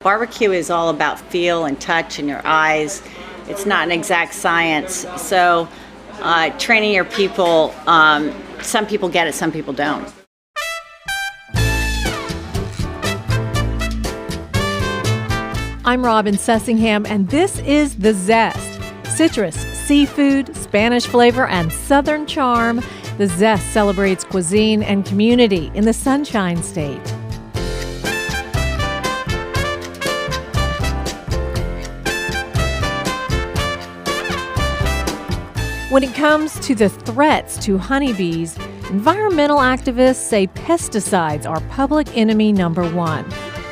Barbecue is all about feel and touch and your eyes. It's not an exact science. So training your people, some people get it, some people don't. I'm Robin Sussingham, and this is The Zest. Citrus, seafood, Spanish flavor, and Southern charm. The Zest celebrates cuisine and community in the Sunshine State. When it comes to the threats to honeybees, environmental activists say pesticides are public enemy number one.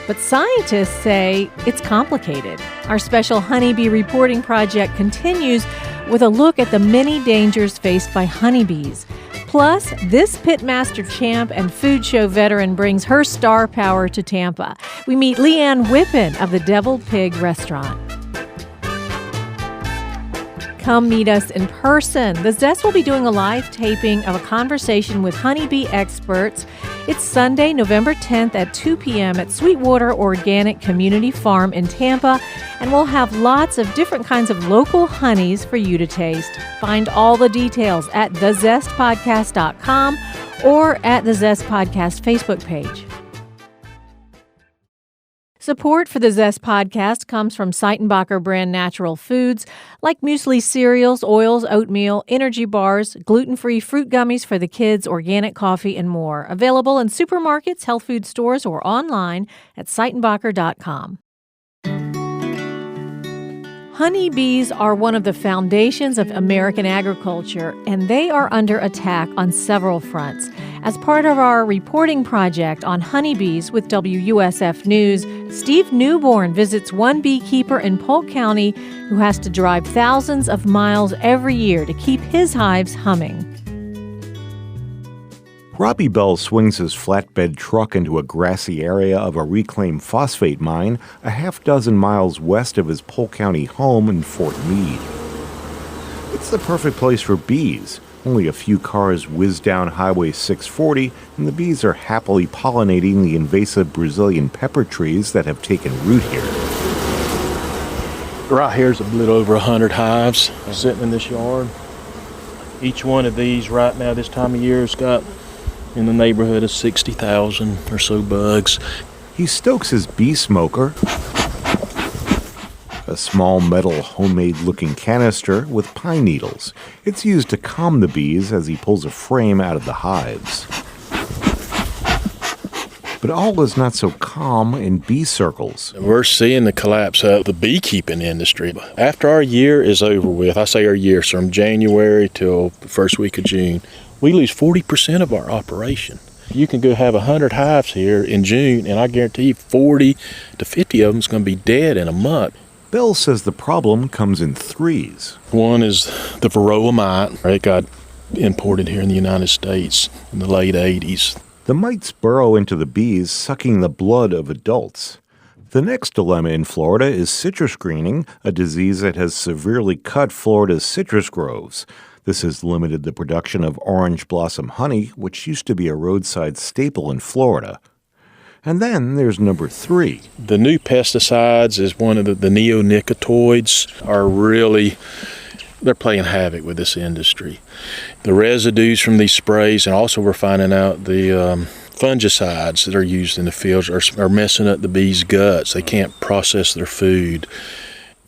But scientists say it's complicated. Our special honeybee reporting project continues with a look at the many dangers faced by honeybees. Plus, this Pitmaster champ and food show veteran brings her star power to Tampa. We meet Ann Whippen of the Deviled Pig restaurant. Come meet us in person. The Zest will be doing a live taping of a conversation with honeybee experts. It's Sunday, November 10th at 2 p.m. at Sweetwater Organic Community Farm in Tampa, and we'll have lots of different kinds of local honeys for you to taste. Find all the details at thezestpodcast.com or at the Zest Podcast Facebook page. Support for the Zest podcast comes from Seitenbacher brand natural foods like muesli cereals, oils, oatmeal, energy bars, gluten-free fruit gummies for the kids, organic coffee, and more. Available in supermarkets, health food stores, or online at Seitenbacher.com. Honeybees are one of the foundations of American agriculture, and they are under attack on several fronts. As part of our reporting project on honeybees with WUSF News, Steve Newborn visits one beekeeper in Polk County who has to drive thousands of miles every year to keep his hives humming. Robbie Bell swings his flatbed truck into a grassy area of a reclaimed phosphate mine a half-dozen miles west of his Polk County home in Fort Meade. It's the perfect place for bees. Only a few cars whiz down Highway 640, and the bees are happily pollinating the invasive Brazilian pepper trees that have taken root here. Right here's a little over 100 hives sitting in this yard. Each one of these right now this time of year has got in the neighborhood of 60,000 or so bugs. He stokes his bee smoker, a small metal homemade-looking canister with pine needles. It's used to calm the bees as he pulls a frame out of the hives. But all is not so calm in bee circles. We're seeing the collapse of the beekeeping industry. After our year is over with, I say our year, so from January till the first week of June, we lose 40% of our operation. You can go have 100 hives here in June, and I guarantee you 40 to 50 of them is going to be dead in a month. Bell says the problem comes in threes. One is the varroa mite. It got imported here in the United States in the late 80s. The mites burrow into the bees, sucking the blood of adults. The next dilemma in Florida is citrus greening, a disease that has severely cut Florida's citrus groves. This has limited the production of orange blossom honey, which used to be a roadside staple in Florida. And then there's number 3. The new pesticides is one of the neonicotinoids are really, they're playing havoc with this industry. The residues from these sprays, and also we're finding out the fungicides that are used in the fields are messing up the bees' guts. They can't process their food.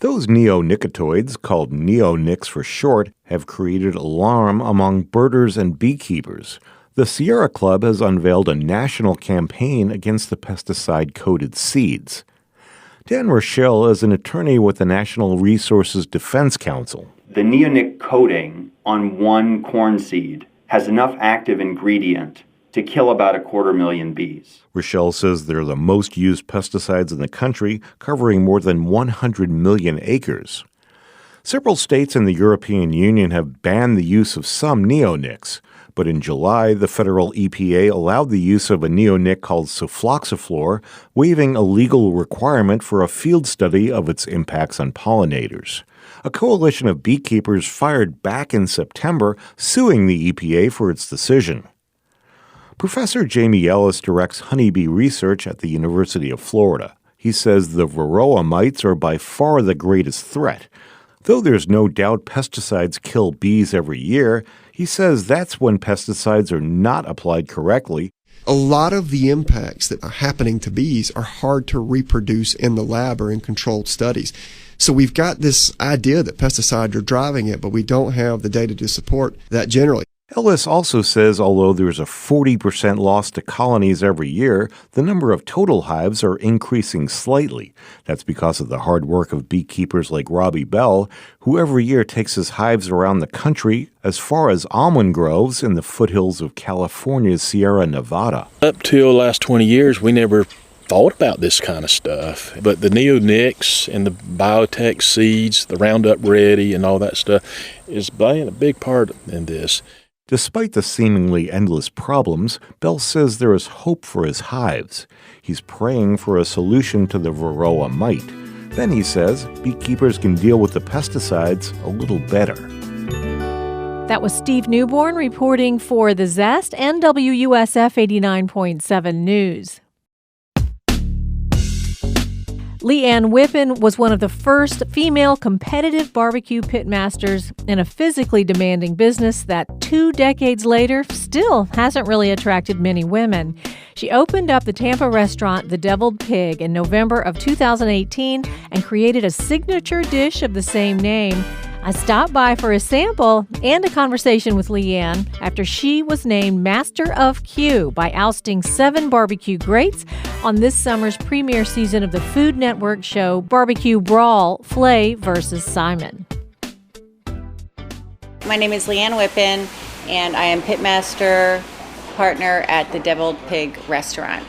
Those neonicotinoids, called neonics for short, have created alarm among birders and beekeepers. The Sierra Club has unveiled a national campaign against the pesticide-coated seeds. Dan Rochelle is an attorney with the National Resources Defense Council. The neonic coating on one corn seed has enough active ingredient to kill about 250,000 bees. Rochelle says they're the most used pesticides in the country, covering more than 100 million acres. Several states in the European Union have banned the use of some neonics, but in July, the federal EPA allowed the use of a neonic called sulfoxaflor, waiving a legal requirement for a field study of its impacts on pollinators. A coalition of beekeepers fired back in September, suing the EPA for its decision. Professor Jamie Ellis directs honeybee research at the University of Florida. He says the varroa mites are by far the greatest threat. Though there's no doubt pesticides kill bees every year, he says that's when pesticides are not applied correctly. A lot of the impacts that are happening to bees are hard to reproduce in the lab or in controlled studies. So we've got this idea that pesticides are driving it, but we don't have the data to support that generally. Ellis also says although there's a 40% loss to colonies every year, the number of total hives are increasing slightly. That's because of the hard work of beekeepers like Robbie Bell, who every year takes his hives around the country as far as almond groves in the foothills of California's Sierra Nevada. Up till the last 20 years, we never thought about this kind of stuff. But the neonics and the biotech seeds, the Roundup Ready and all that stuff is playing a big part in this. Despite the seemingly endless problems, Bell says there is hope for his hives. He's praying for a solution to the varroa mite. Then he says beekeepers can deal with the pesticides a little better. That was Steve Newborn reporting for the Zest and WUSF 89.7 News. Ann Whippen was one of the first female competitive barbecue pitmasters in a physically demanding business that 2 decades later still hasn't really attracted many women. She opened up the Tampa restaurant The Deviled Pig in November of 2018 and created a signature dish of the same name. I stopped by for a sample and a conversation with Ann after she was named Master of Q by ousting 7 barbecue greats on this summer's premiere season of the Food Network show Barbecue Brawl, Flay vs. Simon. My name is Ann Whippen, and I am Pitmaster partner at the Deviled Pig restaurant.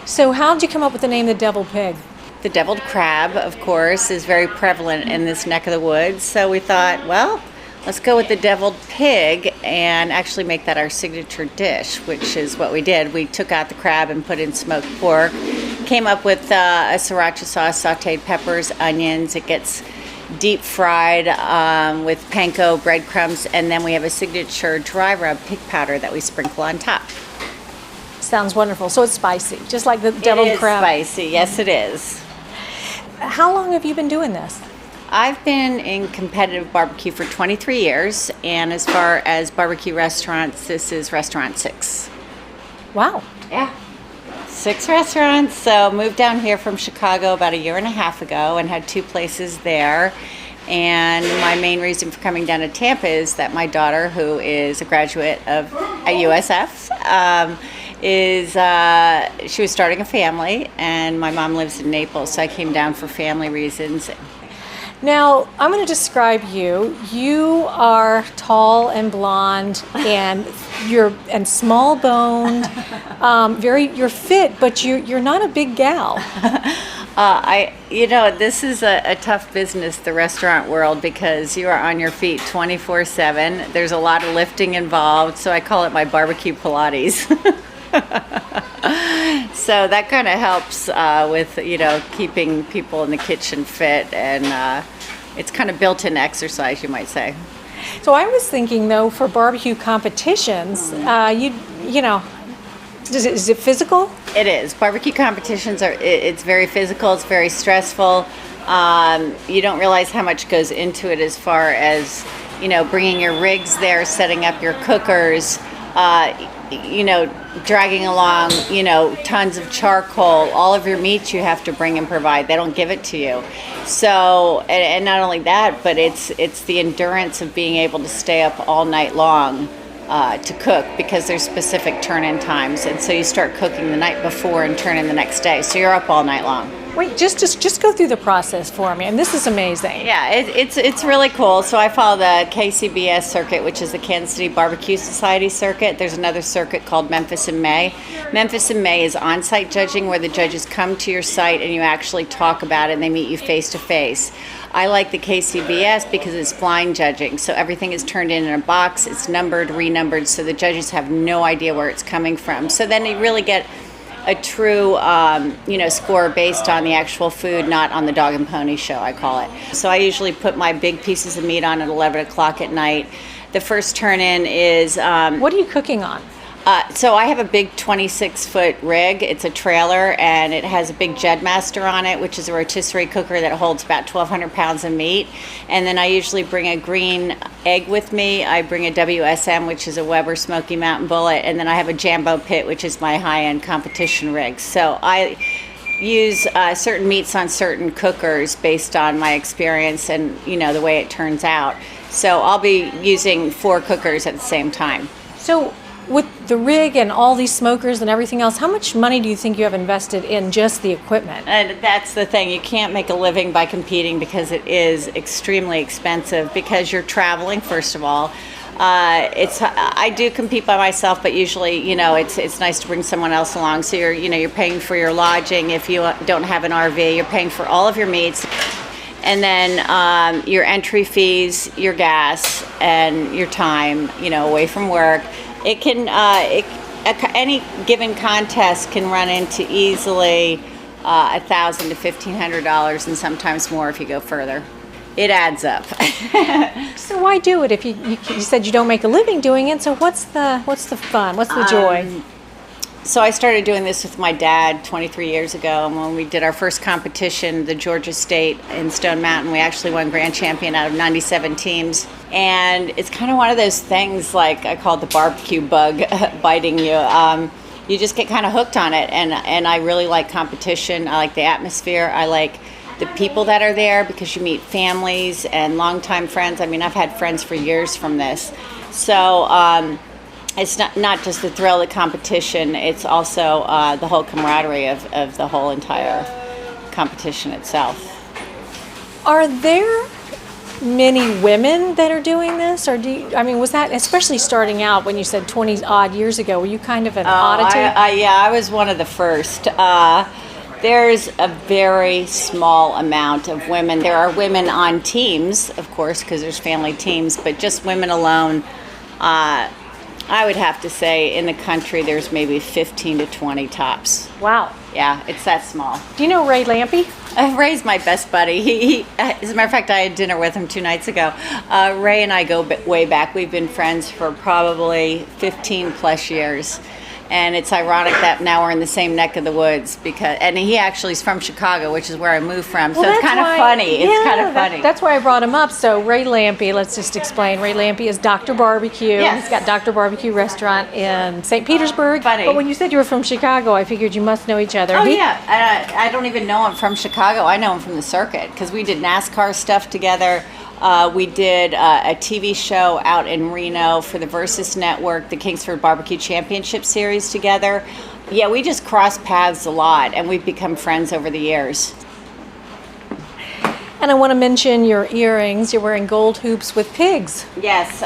So how did you come up with the name The Deviled Pig? The deviled crab, of course, is very prevalent in this neck of the woods. So we thought, well, let's go with the deviled pig and actually make that our signature dish, which is what we did. We took out the crab and put in smoked pork, came up with a sriracha sauce, sauteed peppers, onions. It gets deep fried with panko breadcrumbs, and then we have a signature dry rub pig powder that we sprinkle on top. Sounds wonderful. So it's spicy, just like the deviled crab. It is spicy, yes it is. How long have you been doing this? I've been in competitive barbecue for 23 years, and as far as barbecue restaurants, this is restaurant 6. Wow. Yeah. 6 restaurants. So moved down here from Chicago about 1.5 years ago and had 2 places there. And my main reason for coming down to Tampa is that my daughter, who is a graduate of at USF, she was starting a family, and my mom lives in Naples, so I came down for family reasons. Now, I'm going to describe you. You are tall and blonde, and you're small boned. You're fit, but you're not a big gal. This is a tough business, the restaurant world, because you are on your feet 24/7. There's a lot of lifting involved, so I call it my barbecue Pilates. So that kind of helps with, keeping people in the kitchen fit, and it's kind of built-in exercise, you might say. So I was thinking, though, for barbecue competitions, is it physical? It is. Barbecue competitions it's very physical, it's very stressful. You don't realize how much goes into it as far as, bringing your rigs there, setting up your cookers, dragging along, tons of charcoal. All of your meats you have to bring and provide. They don't give it to you. So, and not only that, but it's the endurance of being able to stay up all night long to cook, because there's specific turn-in times. And so you start cooking the night before and turn in the next day. So you're up all night long. Wait, just go through the process for me. And this is amazing. Yeah, it's really cool. So I follow the KCBS circuit, which is the Kansas City Barbecue Society circuit. There's another circuit called Memphis in May. Memphis in May is on-site judging, where the judges come to your site and you actually talk about it and they meet you face-to-face. I like the KCBS because it's blind judging. So everything is turned in a box. It's numbered, renumbered, so the judges have no idea where it's coming from. So then you really get a true, score based on the actual food, not on the dog and pony show, I call it. So I usually put my big pieces of meat on at 11 o'clock at night. The first turn-in is... what are you cooking on? So I have a big 26-foot rig. It's a trailer, and it has a big Pitmaster on it, which is a rotisserie cooker that holds about 1,200 pounds of meat. And then I usually bring a green egg with me. I bring a WSM, which is a Weber Smoky Mountain Bullet, and then I have a Jambo Pit, which is my high-end competition rig. So I use certain meats on certain cookers based on my experience and, the way it turns out. So I'll be using 4 cookers at the same time. So with the rig and all these smokers and everything else, how much money do you think you have invested in just the equipment? And that's the thing. You can't make a living by competing because it is extremely expensive because you're traveling, first of all. I do compete by myself, but usually, it's nice to bring someone else along. So you're paying for your lodging. If you don't have an RV, you're paying for all of your meats. And then your entry fees, your gas, and your time, away from work. It can, any given contest can run into easily $1,000 to $1,500, and sometimes more if you go further. It adds up. So why do it if you said you don't make a living doing it? So what's the fun? What's the joy? So I started doing this with my dad 23 years ago, and when we did our first competition, the Georgia State in Stone Mountain, we actually won grand champion out of 97 teams. And it's kind of one of those things, like I call it the barbecue bug biting you. You just get kind of hooked on it, and I really like competition. I like the atmosphere. I like the people that are there because you meet families and longtime friends. I mean, I've had friends for years from this. So it's not just the thrill of the competition, it's also the whole camaraderie of the whole entire competition itself. Are there many women that are doing this? Or was that, especially starting out when you said 20 odd years ago, were you kind of an oddity? I was one of the first. There's a very small amount of women. There are women on teams, of course, because there's family teams, but just women alone, I would have to say in the country there's maybe 15 to 20 tops. Wow. Yeah, it's that small. Do you know Ray Lampy? Ray's my best buddy. He as a matter of fact, I had dinner with him 2 nights ago. Ray and I go way back. We've been friends for probably 15 plus years. And it's ironic that now we're in the same neck of the woods and he actually is from Chicago, which is where I moved from. So it's kind of funny. It's kind of funny. That's why I brought him up. So Ray Lampy, let's just explain. Ray Lampy is Dr. Barbecue. Yes. He's got Dr. Barbecue restaurant in St. Petersburg. Funny. But when you said you were from Chicago, I figured you must know each other. Oh, yeah. I don't even know him from Chicago. I know him from the circuit because we did NASCAR stuff together. We did a TV show out in Reno for the Versus Network, the Kingsford Barbecue Championship Series together. Yeah, we just cross paths a lot, and we've become friends over the years. And I want to mention your earrings. You're wearing gold hoops with pigs. Yes.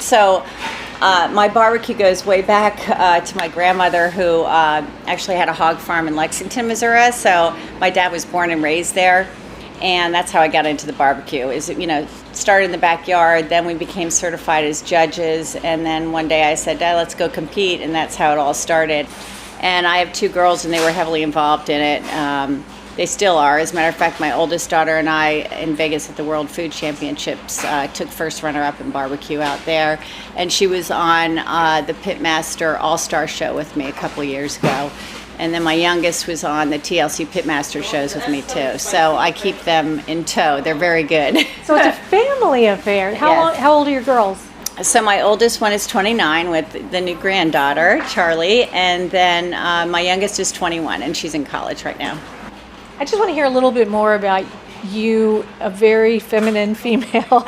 So my barbecue goes way back to my grandmother, who actually had a hog farm in Lexington, Missouri. So my dad was born and raised there. And that's how I got into the barbecue. Started in the backyard, then we became certified as judges, and then one day I said, Dad, let's go compete, and that's how it all started. And I have 2 girls, and they were heavily involved in it. They still are. As a matter of fact, my oldest daughter and I, in Vegas at the World Food Championships, took first runner-up in barbecue out there. And she was on the Pitmaster All-Star show with me a couple of years ago. And then my youngest was on the TLC Pitmaster shows with me too. So I keep them in tow. They're very good. So it's a family affair. How old are your girls? So my oldest one is 29 with the new granddaughter, Charlie. And then my youngest is 21 and she's in college right now. I just want to hear a little bit more about you, a very feminine female,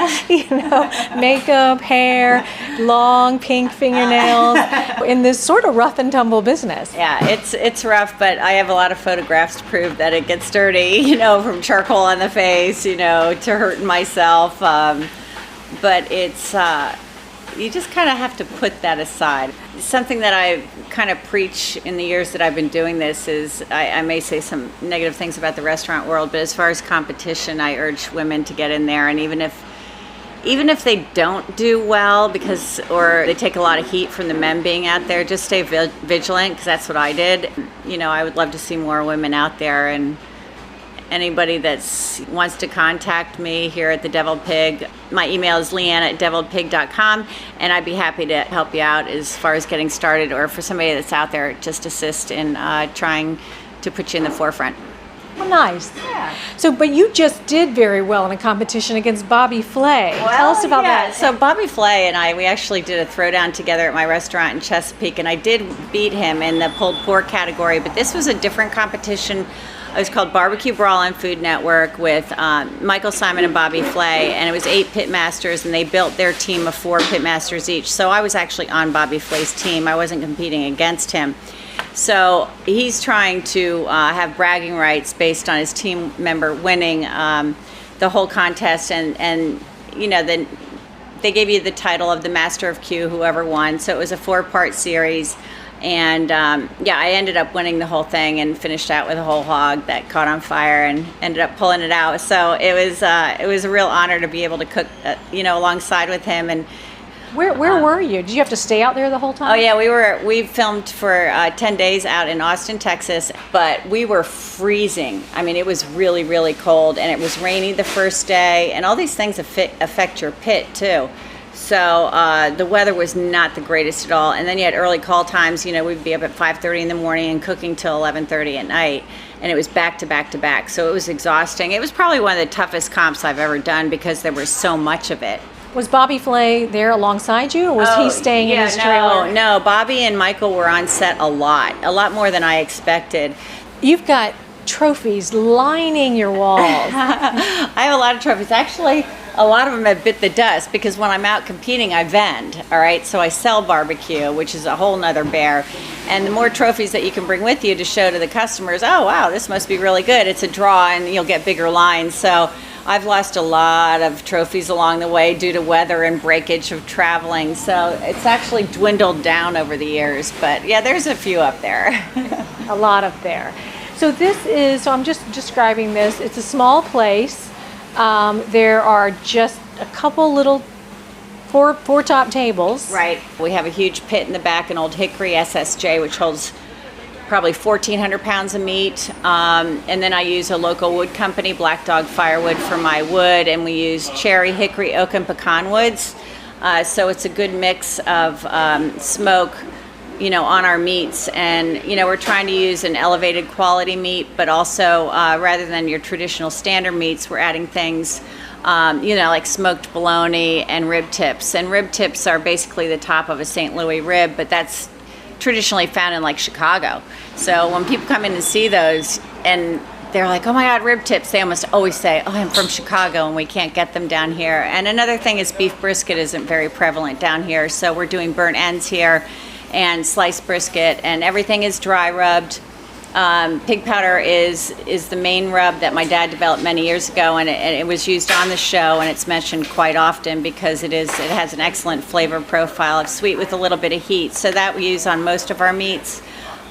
makeup, hair, long pink fingernails, in this sort of rough and tumble business. Yeah, it's rough, but I have a lot of photographs to prove that it gets dirty, from charcoal on the face, to hurting myself. But it's, you just kind of have to put that aside. Something that I kind of preach in the years that I've been doing this is, I may say some negative things about the restaurant world, but as far as competition, I urge women to get in there, and even if they don't do well or they take a lot of heat from the men being out there, just stay vigilant, because that's what I did. I would love to see more women out there, and anybody that wants to contact me here at the Deviled Pig, my email is leanne@deviledpig.com, and I'd be happy to help you out as far as getting started, or for somebody that's out there, just assist in trying to put you in the forefront. Well, nice. Yeah. So, but you just did very well in a competition against Bobby Flay. Tell us about that. So Bobby Flay and we actually did a throwdown together at my restaurant in Chesapeake, and I did beat him in the pulled pork category, but this was a different competition. It was called Barbecue Brawl on Food Network with Michael Simon and Bobby Flay, and it was 8 pitmasters, and they built their team of 4 pitmasters each. So I was actually on Bobby Flay's team. I wasn't competing against him. So he's trying to have bragging rights based on his team member winning the whole contest, and you know, then they gave you the title of the Master of Q, whoever won. So it was a 4-part series, and I ended up winning the whole thing and finished out with a whole hog that caught on fire and ended up pulling it out. So it was a real honor to be able to cook, alongside with him. And Where were you? Did you have to stay out there the whole time? oh yeah, we filmed for 10 days out in Austin, Texas, but we were freezing. I mean, it was really, really cold, and it was rainy the first day, and all these things affect your pit too. So the weather was not the greatest at all, and then you had early call times. We'd be up at 5:30 in the morning and cooking till 11:30 at night, and it was back to back to back. So it was exhausting. It was probably one of the toughest comps I've ever done because there was so much of it. Was Bobby Flay there alongside you, or was he staying in his trailer? No, Bobby and Michael were on set a lot more than I expected. You've got trophies lining your walls. I have a lot of trophies. Actually, a lot of them have bit the dust because when I'm out competing, I vend, all right? So I sell barbecue, which is a whole nother bear. And the more trophies that you can bring with you to show to the customers, oh, wow, this must be really good. It's a draw, and you'll get bigger lines. So I've lost a lot of trophies along the way due to weather and breakage of traveling. So it's actually dwindled down over the years. But yeah, there's a few up there. A lot up there. So I'm just describing this. It's a small place. There are just a couple little four top tables. Right. We have a huge pit in the back, an old hickory SSJ, which holds probably 1,400 pounds of meat. And then I use a local wood company, Black Dog Firewood, for my wood, and we use cherry, hickory, oak, and pecan woods. So it's a good mix of smoke, on our meats. And, we're trying to use an elevated quality meat, but also rather than your traditional standard meats, we're adding things, like smoked bologna and rib tips. And rib tips are basically the top of a St. Louis rib, but that's traditionally found in like Chicago. So when people come in and see those and they're like, oh my God, rib tips, they almost always say, oh, I'm from Chicago and we can't get them down here. And another thing is beef brisket isn't very prevalent down here. So we're doing burnt ends here and sliced brisket, and everything is dry rubbed. Pig powder is the main rub that my dad developed many years ago, and it was used on the show, and it's mentioned quite often because it has an excellent flavor profile of sweet with a little bit of heat. So that we use on most of our meats.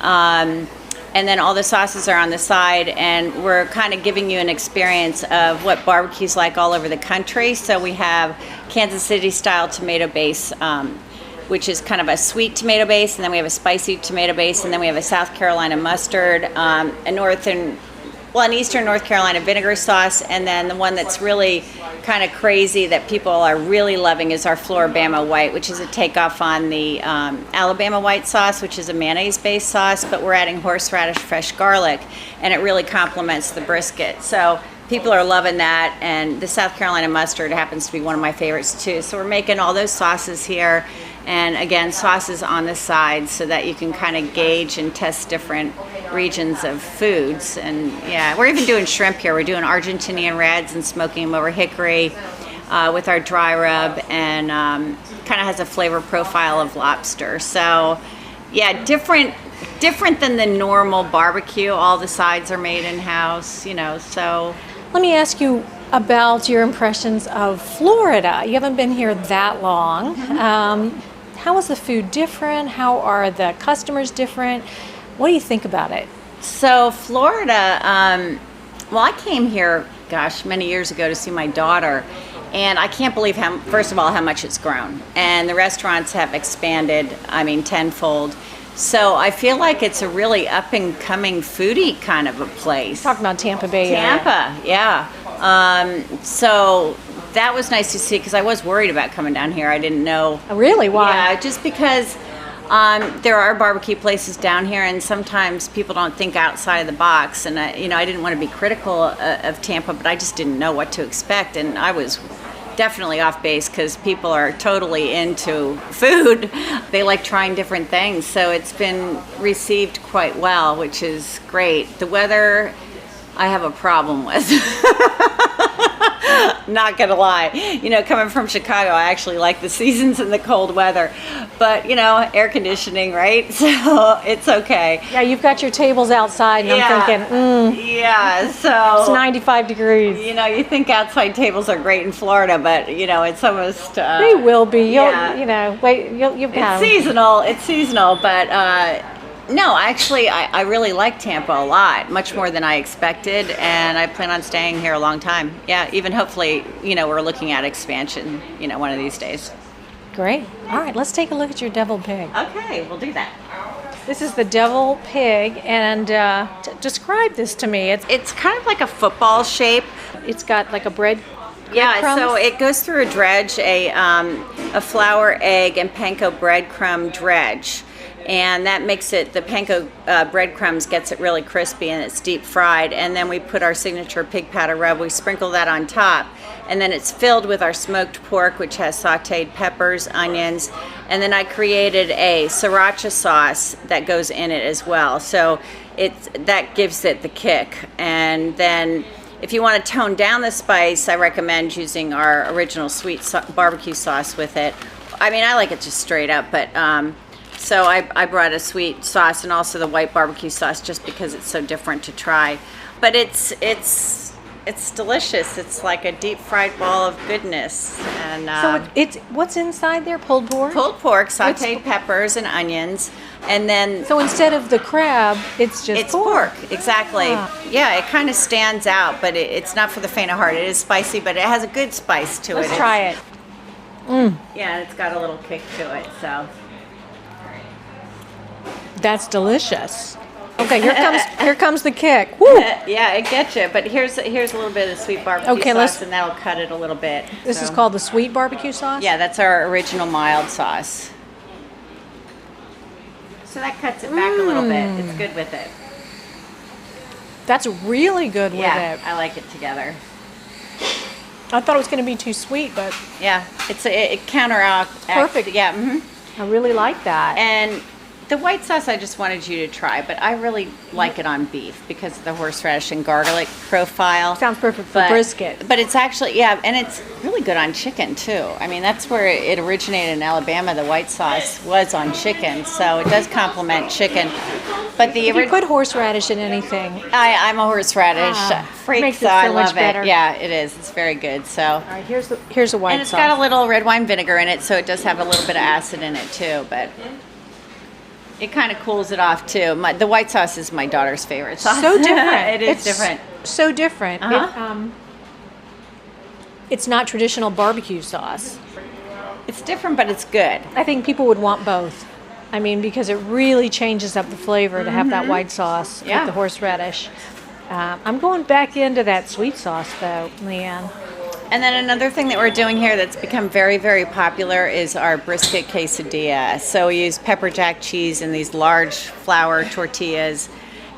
And then all the sauces are on the side, and we're kind of giving you an experience of what barbecue's like all over the country. So we have Kansas City style tomato base, which is kind of a sweet tomato base, and then we have a spicy tomato base, and then we have a South Carolina mustard, an Eastern North Carolina vinegar sauce, and then the one that's really kind of crazy that people are really loving is our Floribama White, which is a takeoff on the Alabama White sauce, which is a mayonnaise-based sauce, but we're adding horseradish, fresh garlic, and it really complements the brisket. So people are loving that, and the South Carolina mustard happens to be one of my favorites too. So we're making all those sauces here. And again, sauces on the side so that you can kind of gauge and test different regions of foods. And yeah, we're even doing shrimp here. We're doing Argentinian reds and smoking them over hickory with our dry rub, and kind of has a flavor profile of lobster. So yeah, different than the normal barbecue. All the sides are made in-house, so. Let me ask you about your impressions of Florida. You haven't been here that long. How is the food different? How are the customers different? What do you think about it? So Florida, I came here, many years ago to see my daughter, and I can't believe first of all, how much it's grown. And the restaurants have expanded, tenfold. So I feel like it's a really up and coming foodie kind of a place. Talking about Tampa Bay area. Tampa, yeah. So that was nice to see because I was worried about coming down here. I didn't know. Oh, really? Why? Yeah, just because there are barbecue places down here, and sometimes people don't think outside of the box. And I didn't want to be critical of Tampa, but I just didn't know what to expect, and I was definitely off base because people are totally into food. They like trying different things, so it's been received quite well, which is great. The weather, I have a problem with. Not gonna lie, coming from Chicago, I actually like the seasons and the cold weather, but air conditioning, right? So it's okay. Yeah, you've got your tables outside, and I'm thinking, yeah, so it's 95 degrees. You think outside tables are great in Florida, but it's almost They will be. You'll It's seasonal, but no, actually, I really like Tampa a lot, much more than I expected, and I plan on staying here a long time. Yeah, even hopefully, we're looking at expansion, one of these days. Great. All right, let's take a look at your deviled pig. Okay, we'll do that. This is the deviled pig, and describe this to me. It's kind of like a football shape. It's got like a bread. Yeah, crumbs? so it goes through a dredge, a flour, egg, and panko breadcrumb dredge. And that makes it, the panko breadcrumbs gets it really crispy, and it's deep fried. And then we put our signature pig powder rub, we sprinkle that on top. And then it's filled with our smoked pork, which has sauteed peppers, onions. And then I created a sriracha sauce that goes in it as well. So that gives it the kick. And then if you want to tone down the spice, I recommend using our original sweet barbecue sauce with it. I mean, I like it just straight up, but so I brought a sweet sauce and also the white barbecue sauce just because it's so different to try. But it's delicious. It's like a deep fried ball of goodness. And So it's what's inside there? Pulled pork? pulled pork, sauteed peppers and onions, and then So instead of the crab, it's just pork. Exactly. Ah. Yeah, it kind of stands out, but it's not for the faint of heart. It is spicy, but it has a good spice to it. Let's try it. Yeah, it's got a little kick to it. So. That's delicious. Okay, here comes the kick. Woo! Yeah, it gets you. But here's a little bit of the sweet barbecue sauce, and that'll cut it a little bit. This is called the sweet barbecue sauce? Yeah, that's our original mild sauce. So that cuts it back a little bit. It's good with it. That's really good with Yeah, it. I like it together. I thought it was going to be too sweet, but Yeah, it counteracts. Perfect. Yeah. Mm-hmm. I really like that. And the white sauce I just wanted you to try, but I really like it on beef because of the horseradish and garlic profile. Sounds perfect for brisket. But it's actually, yeah, and it's really good on chicken too. I mean, that's where it originated in Alabama. The white sauce was on chicken, so it does complement chicken. But the If you put horseradish in anything. I'm a horseradish freak, makes so it so I much love better. it. Yeah, it is. It's very good. So. All right, here's the white And it's sauce. got a little red wine vinegar in it, so it does have a little bit of acid in it too, but it kind of cools it off too. The white sauce is my daughter's favorite sauce. So different. It is It's different. So different. Uh-huh. It's not traditional barbecue sauce. It's different, but it's good. I think people would want both. I mean, because it really changes up the flavor to have that white sauce Yeah. with the horseradish. I'm going back into that sweet sauce, though, Leanne. And then another thing that we're doing here that's become very, very popular is our brisket quesadilla. So we use pepper jack cheese in these large flour tortillas,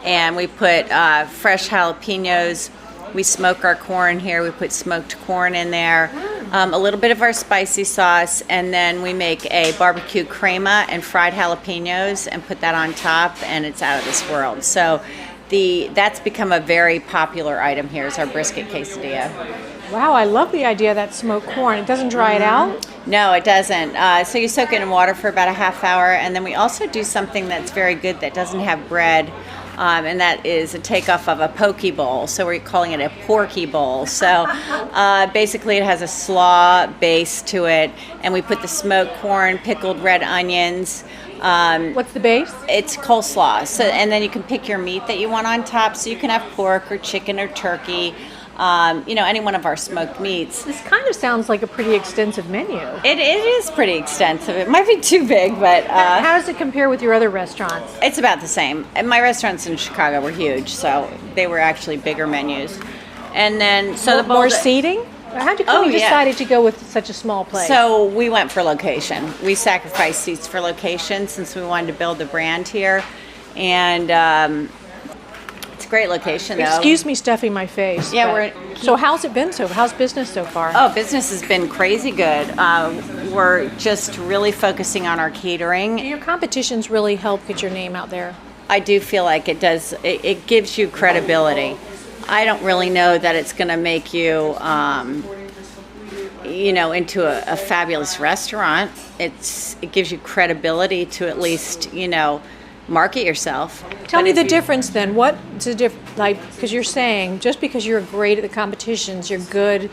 and we put fresh jalapenos. We smoke our corn here. We put smoked corn in there, a little bit of our spicy sauce, and then we make a barbecue crema and fried jalapenos and put that on top, and it's out of this world. So that's become a very popular item here is our brisket quesadilla. Wow, I love the idea of that smoked corn. It doesn't dry it out? No, it doesn't. So you soak it in water for about a half hour, and then we also do something that's very good that doesn't have bread, and that is a takeoff of a poke bowl. So we're calling it a porky bowl. So basically it has a slaw base to it, and we put the smoked corn, pickled red onions. What's the base? It's coleslaw. So, and then you can pick your meat that you want on top. So you can have pork or chicken or turkey. any one of our smoked meats. This kind of sounds like a pretty extensive menu. It is pretty extensive. It might be too big, but How does it compare with your other restaurants? it's about the same. And my restaurants in Chicago were huge, so they were actually bigger menus. And then, so the more bowls- seating? How did you decided to go with such a small place? So we went for location. We sacrificed seats for location since we wanted to build the brand here. And it's a great location, though. Excuse me stuffing my face. Yeah, but- So how's it been how's business so far? Oh, business has been crazy good. We're just really focusing on our catering. Do your competitions really help get your name out there? I do feel like it does. It gives you credibility. I don't really know that it's going to make you, into a fabulous restaurant. It gives you credibility to at least, market yourself. Tell But me if the you- difference then. What's the difference? Like, because you're saying just because you're great at the competitions, you're good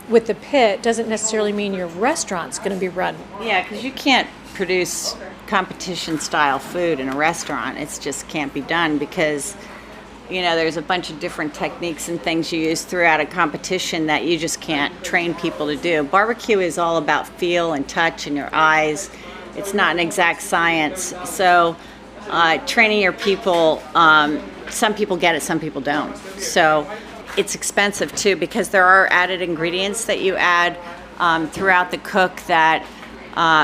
with the pit, doesn't necessarily mean your restaurant's going to be run. Yeah, because you can't produce competition-style food in a restaurant. It just can't be done because, there's a bunch of different techniques and things you use throughout a competition that you just can't train people to do. Barbecue is all about feel and touch and your eyes. It's not an exact science. So training your people, some people get it, some people don't. So it's expensive too because there are added ingredients that you add throughout the cook that,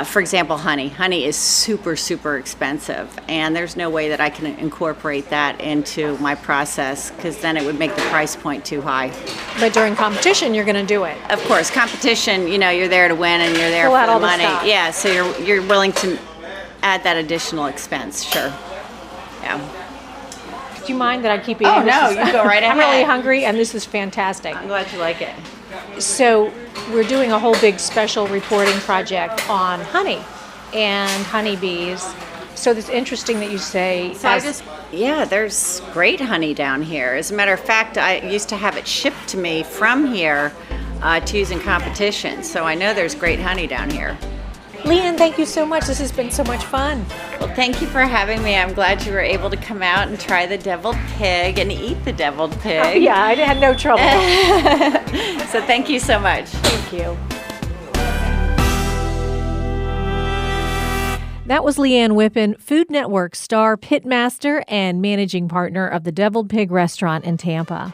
for example, honey. Honey is super, super expensive, and there's no way that I can incorporate that into my process because then it would make the price point too high. But during competition, you're going to do it. Of course, competition, you're there to win and you're there Pull out for all the the money. stops. Yeah, so you're willing to add that additional expense, sure. Yeah. Do you mind that I keep eating? Oh, This no, is- you go right I'm really ahead. hungry, and this is fantastic. I'm glad you like it. So we're doing a whole big special reporting project on honey and honeybees. So it's interesting that you say. There's great honey down here. As a matter of fact, I used to have it shipped to me from here to use in competition. So I know there's great honey down here. Leanne, thank you so much. This has been so much fun. Well, thank you for having me. I'm glad you were able to come out and try the deviled pig and eat the deviled pig. Oh, yeah, I had no trouble. So thank you so much. Thank you. That was Ann Whippen, Food Network star, pitmaster, and managing partner of the Deviled Pig restaurant in Tampa.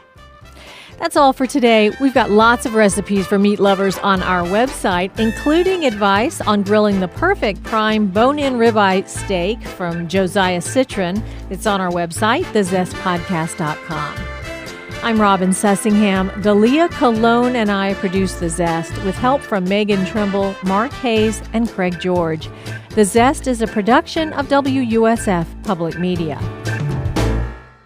That's all for today. We've got lots of recipes for meat lovers on our website, including advice on grilling the perfect prime bone-in ribeye steak from Josiah Citron. It's on our website, thezestpodcast.com. I'm Robin Sussingham. Dalia Colon and I produce The Zest with help from Megan Trimble, Mark Hayes, and Craig George. The Zest is a production of WUSF Public Media.